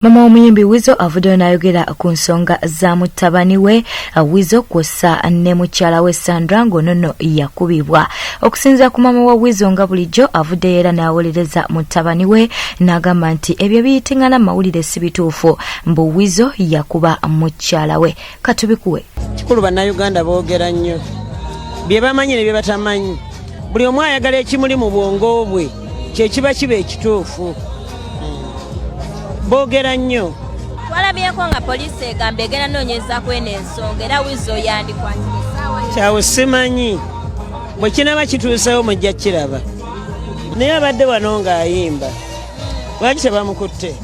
Maama omuyimbi Weasel avuddeyo n'ayogera ku nsonga za mutabani we Weasel kw'ossa ne mukyala we Sandra ng'ono nno yakubibwa. Okusinziira ku maama wa Weasel nga bulijjo avuddeyo era n'awolereza mutabani we n'agamba nti ebyo biyitingana mawulire si bituufu mbu Weasel yakuba mukyala we. Katubikuwe. Kikulu bannayuganda boogera nnyo bye bamanyi ne bye batamanyi. Buli omu ayagala ekimuli mu bwongo bwe kye kiba ekituufu. Boogera nnyo. Twalabyeko nga poliisi egamba egenda noonyeza kweno ensonga era Weasel yandikwatira. Kyawe simanyi bwe kinaba kituusewo mujja kiraba. Naye abadde wano ng'ayimba lwaki tebamukutte?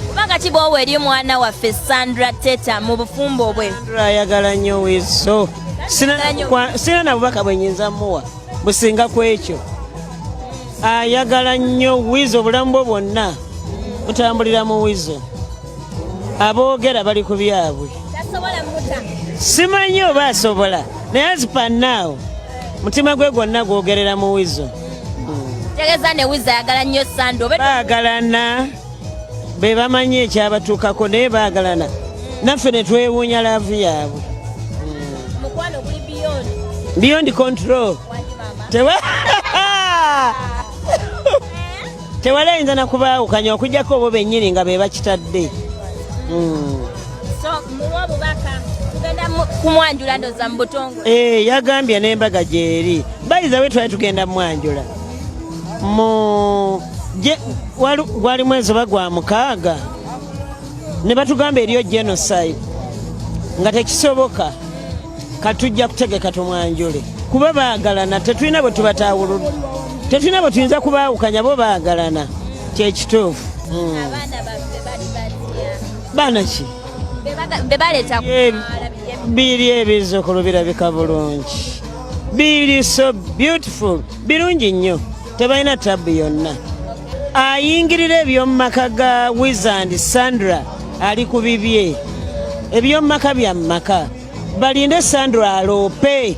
Kubanga kiboowa eri omwana waffe Sandra Teta mu bufumbo bwe. Ayagala nnyo Weasel. Sina na bubaka bwe nnyinza muwa businga ku ekyo. Ayagala nnyo Weasel obulamu bwe bwonna butambulira mu Weasel. Aboogera bali ku byabwe. Simanyi oba asobola naye azipannaawo mutima gwe gwonna gwogerera mu Weasel. Tegeeza ne Weasel ayagala nnyo Sandra. Baagalana be bamanyi ekyabatuukako naye baagalana naffe ne twewuunya laavu yaabwe. Mukwano guli beyond control. Tewalayinza na kubaawukanya okujjako bo bennyini nga be bakitadde. So muwa bubaka tugenda kumwanjula ndoza mu butongo. Yagambye n'embaga gyeri bayiza we twali tugenda mwanjula gwali mwezi oba gwa mukaaga ne batugamba eriyo genocide nga tekisoboka katujja kutegeka tumwanjule kuba baagalana tetulina bwe tubataawulula. Tetulina bwe tuyinza kubaawukanya bo baagalana kyekituufu. Abaana baffe bali batya? Baana ki? Be baleeta biri ebizzukulu birabika bulungi. Biri so beautiful. Birungi nnyo. Tebalina tabu yonna. Ayingirira eby'omu maka ga Weasel and Sandra ali ku bibye. Eby'omu maka bya maka. Balinde Sandra aloope.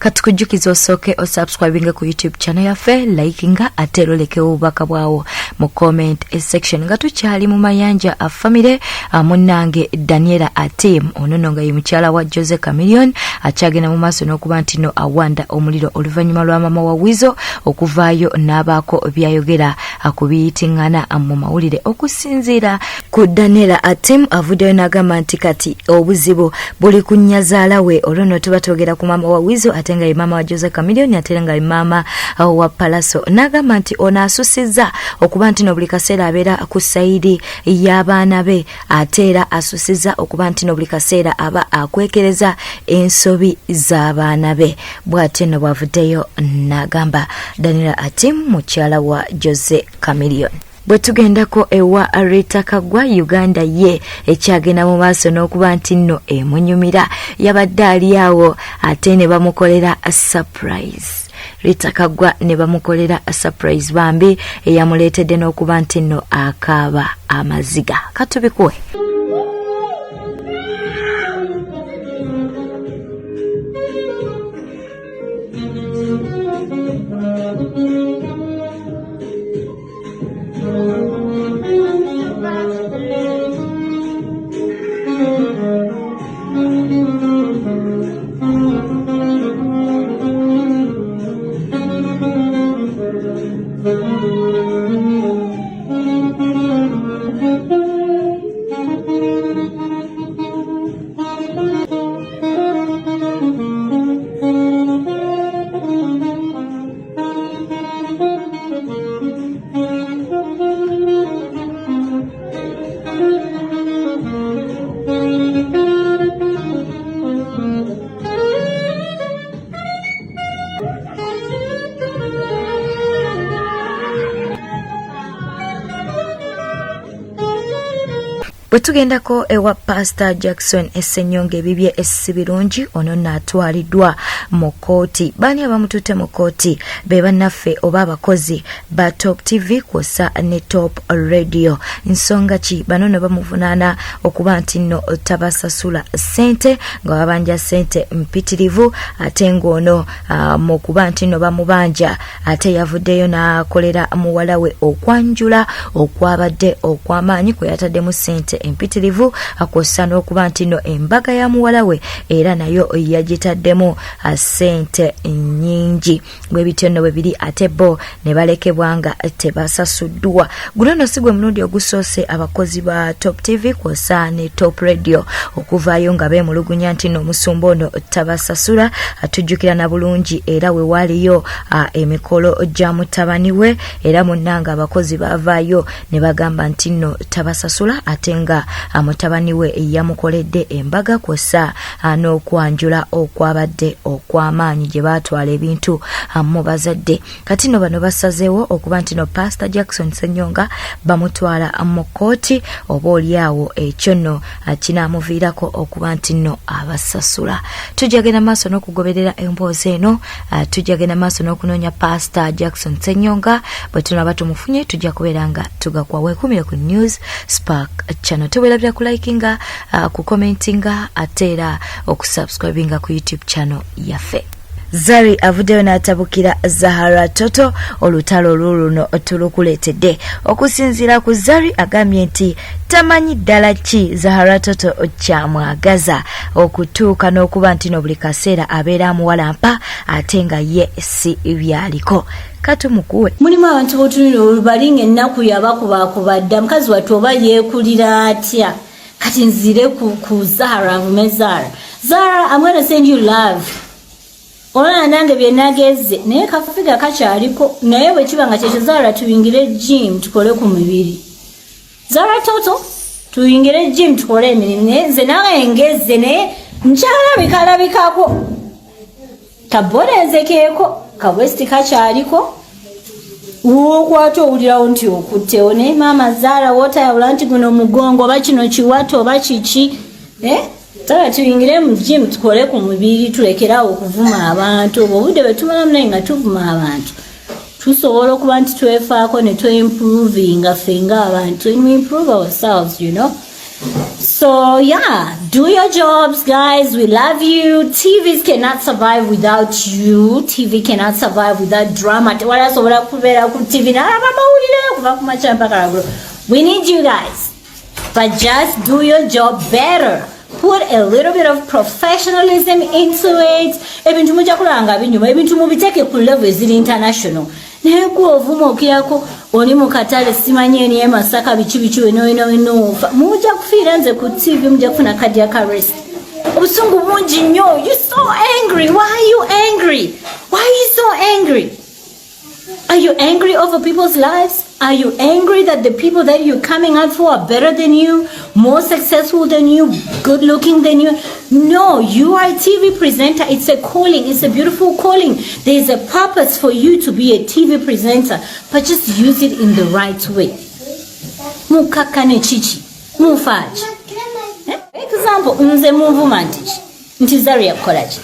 Katukujjukiza osooke osubscribinga ku YouTube channel yaffe, likinga ate lolekewo obubaka bwawo mu comment section. Nga tukyali mu mayanja a family munnange Daniela Atim ono nga ye mukyala wa Jose Chameleon akyagenda mu maaso n'okuba nti no awanda omuliro oluvannyuma lwa maama wa Weasel okuvaayo n'abaako byayogera akubiyitingana mu mawulire. Okusinziira ku Daniela Atim avuddeyo n'agamba nti kati obuzibu buli ku nnyazaala we olwo no tuba twogera ku maama wa Weasel ate nga maama wa Jose Chameleon ate nga maama wa Palaso. N'agamba nti ono asusizza okuba nti no buli kaseera abeera ku sayidi y'abaana be ate era asusizza okuba nti no buli kaseera aba akwekereza ensobi z'abaana be. Bw'ate no bwavuddeyo n'agamba Daniela Atim mukyala wa Jose Chameleon. Bwe tugendako ewa Ritah Kaggwa Uganda ye ekyagenda mu maaso n'okuba nti nno emunyumira yabadde ali awo ate ne bamukolera a surprise. Ritah Kaggwa ne bamukolera a surprise bambi eyamuleetedde n'okuba nti nno akaaba amaziga. Katubikuwe. bwe tugendako ewa Pastor Jackson Ssenyonga ebibye esibirungi ono n'atwaliddwa mu kkooti. Bani abamututte mu kkooti be bannaffe oba abakozi ba Top TV kwosa ne Top Radio. Nsonga ki bano ne bamuvunaana okuba nti nno tabasasula ssente nga babanja ssente mpitirivu ate ng'ono mu kuba nti nno bamubanja ate yavuddeyo n'akolera muwala we okwanjula okwabadde okw'amaanyi kwe yataddemu ssente empitirivu akosa n'okuba nti nno embaga ya muwala we era nayo yagitaddemu ssente nnyingi. Bwe bityo nno bwe biri ate bo ne balekebwa nga tebasasuddwa. Guno nno si gwe mulundi ogusoose abakozi ba Top TV kwosa ne Top Radio okuvaayo nga beemulugunya nti nno omusumba ono tabasasula. Atujjukira na bulungi era we waaliyo emikolo gya mutabani we era munnanga abakozi baavaayo ne bagamba nti nno tabasasula ate nga mutabani we yamukoledde embaga kwosa n'okwanjula okwabadde okw'amaanyi gye baatwala ebintu mu bazadde. Kati nno bano basazeewo okuba nti no Pastor Jackson Ssenyonga bamutwala mu kkooti oba oliawo ekyo nno kinaamuviirako okuba nti nno abasasula. Tujja genda maaso n'okugoberera emboozi eno, tujja genda maaso n'okunoonya Pastor Jackson Ssenyonga. Bwe tunaba tumufunye tujja kubeera nga tugakwa weekumire ku News Spark channel. Teweerabira ku likinga, ku commentinga ate era okusubscribinga ku YouTube channel yaffe. Zari avuddeyo n'atabukira zaharatoto olutalo luno tulukuleetedde. Okusinziira ku Zari agambye nti tamanyi ddala ki zaharatoto kyamwagaza okutuuka n'okuba nti no buli kaseera abeera amuwalampa ate nga ye si byaliko. Katumukuwe mulimu abantu botunira balinga ennaku yabakubakubadda mukazi wattu oba yeekulira atya kati nzire ku Zara mumezara Zara, I'm gonna send you love. Ona nange byenageze naye kafiga kakyaliko naye bwe kiba nga kyekyo Zara tuyingire gym tukole ku mibiri. Zara toto tuyingire gym tukole emirimu naye nze nawe ngeze naye nkyalabikako kabonezekeeko kabwesti kakyaliko wokwata owulirawo nti okuttewo naye maama Zara wotayawula nti guno mugongo oba kino kiwato oba kiki Zara tuyingire mu gym tukole ku mubiri tulekerawo okuvuma abantu. Obudde bwe tumalamu naye nga tuvuma abantu tusobola okuba nti twefaako ne tweimprovinga fenga abantu and we improve ourselves, you know. So yeah, do your jobs guys, we love you. TVs cannot survive without you. TV cannot survive without drama. Walasobola kubeera ku TV n'alaba amawulire kuva ku makya mpaka laggulo. We need you guys, but just do your job better. Put a little bit of professionalism into it. Ebintu mujja kulanga binyuma, ebintu mubiteke ku level eziri international. Naye kuovuma okirako oli mu katale simanye ni Masaka bichi weno mujja kufiira nze ku TV mujja kufuna cardiac arrest. Obusungu bungi nnyo. You so angry. Why are you angry? Why are you so angry? Are you angry over people's lives? Are you angry that the people that you're coming out for are better than you, more successful than you, good looking than you? No, you are a TV presenter. It's a calling. It's a beautiful calling. There's a purpose for you to be a TV presenter, but just use it in the right way. Mukakane chichi. Mufaji. Example, nze muvuma nti Zara yakolaje.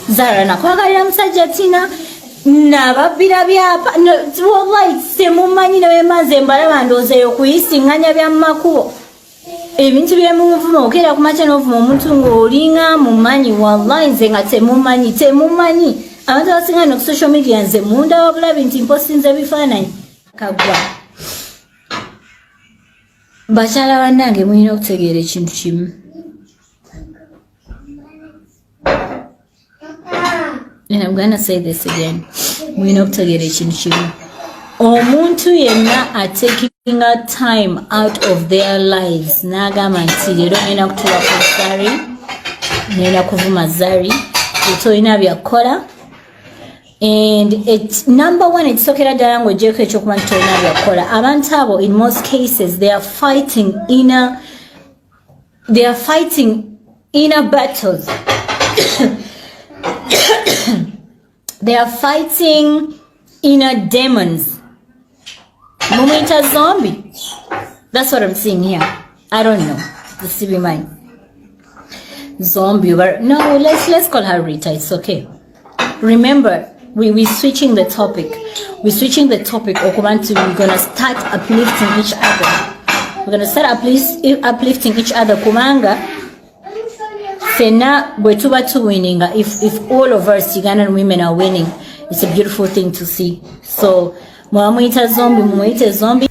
Zara nakwagalira musajja Tina. Nababira byapa wallahi semumanyi nawe maze mbalaba ndozeyo kuyisinganya bya makubo ebintu byemuvuma okera kumacha novuma omuntu ng'olinga mumanyi wallahi nze nga temumanyi abantu abasinga ku social media nze munda wabulabi nti mpostinze bifaananyi Kaggwa. Bakyala bannange mulina okutegeera ekintu kimu. And I'm gonna say this again. We know together chinchibu. Omuntu yenna are taking a time out of their lives. Naga mantiri ro ina kutuwa kusari. Nena kuvuma Zari. Ito ina byakola. And it's number one, it's okay that language jeke chokumanto ina byakola. Abantu abo in most cases they are fighting inner battles. They are fighting inner demons. Mumita zombie. That's what I'm seeing here. I don't know. Sibimanyi. Zombie, no, let's call her Rita. It's okay. Remember, we're switching the topic. We're switching the topic. We're gonna start uplifting each other. We're gonna start uplifting each other. Kumanga, fena bwetuba winning. If all of us Ugandan women are winning, it's a beautiful thing to see. So, muamwita zombie.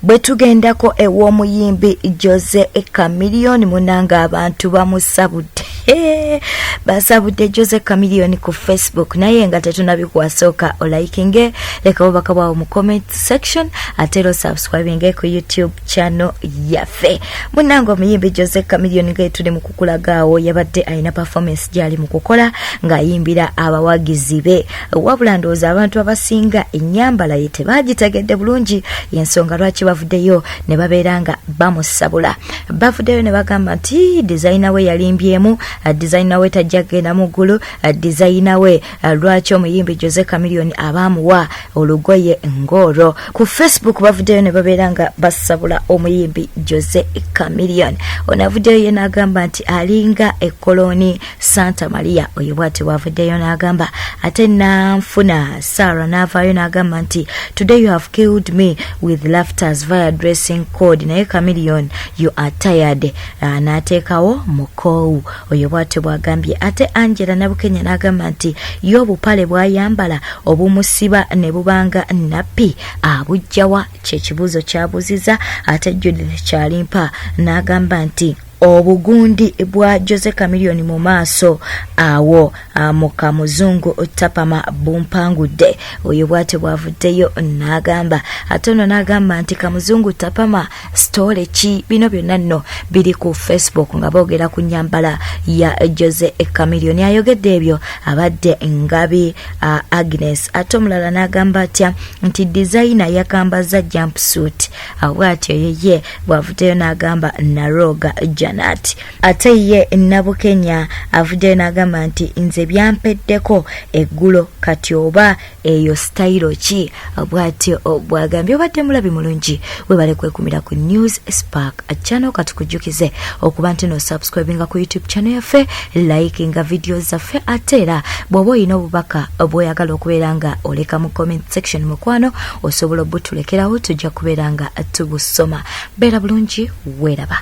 Bwe tugendako ew'omuyimbi Jose Chameleon munanga abantu bamusabudde basabudde Jose Chameleon ku Facebook naye nga tetunabikwasooka olaikinge leka obubaka bwawo mu comment section ate subscribing ku YouTube channel yaffe munanga omuyimbi Jose Chameleon nga tuli mu kukulagaawo yabadde alina performance gyali mu kukola ng'ayimbira abawagizi be wabula ndowooza abantu abasinga ennyambala ye tebaagitegedde bulungi y'ensonga lwaki bavuddeyo ne babeeranga bamusabula bavuddeyo ne bagamba nti designer we yalimbyemu designer we tajja genda mu ggulu designer we lwaki omuyimbi Jose Chameleon abaamuwa olugoye ng'olwo ku Facebook bavuddeyo ne babeeranga basabula omuyimbi Jose Chameleon onavuddeyo ye n'agamba nti alinga ekoloni Santa Maria oyo bw'ati bwavuddeyo n'agamba ate nanfuna Sarah n'avaayo n'agamba nti today you have killed me with laughters via dressing code naye Chameleon you are tired n'ateekawo mukoowu oyo bw'ati bw'agambye ate Angela Nabukenya n'agamba nti yo obupale bw'ayambala obumusiba ne bubanga nappi abujjawa kyekibuuzo kyabuziza ate Judith Kyalimpa n'agamba nti obugundi bwa Jose Chameleon mu maaso awo mu kamuzungu tapama bumpangudde oyo bw'ate bwavuddeyo n'agamba ate ono n'agamba nti kamuzungu tapama story ki bino byonna nno biri ku Facebook nga boogera ku nnyambala ya Jose Chameleon ayogedde ebyo abadde Ngabi Agnes ate omulala n'agamba atya nti designer yakambaza jumpsuit bw'atyo ye bwavuddeyo n'agamba Naroga Janat ate ye Nabukenya avuddeyo n'agamba nti nze byampeddeko eggulo kati oba eyo style ki bw'atyo bw'agambye obadde mulabi mulungi webale kwekumira ku News Spark channel katukujjukize okuba nti no subscribinga ku YouTube channel yaffe likinga videos zaffe ate era bw'oba olina obubaka bw'oyagala okubeera nga oleka mu comment section mukwano osobola obutulekerawo tujja kubeera nga tubusoma beera bulungi weeraba.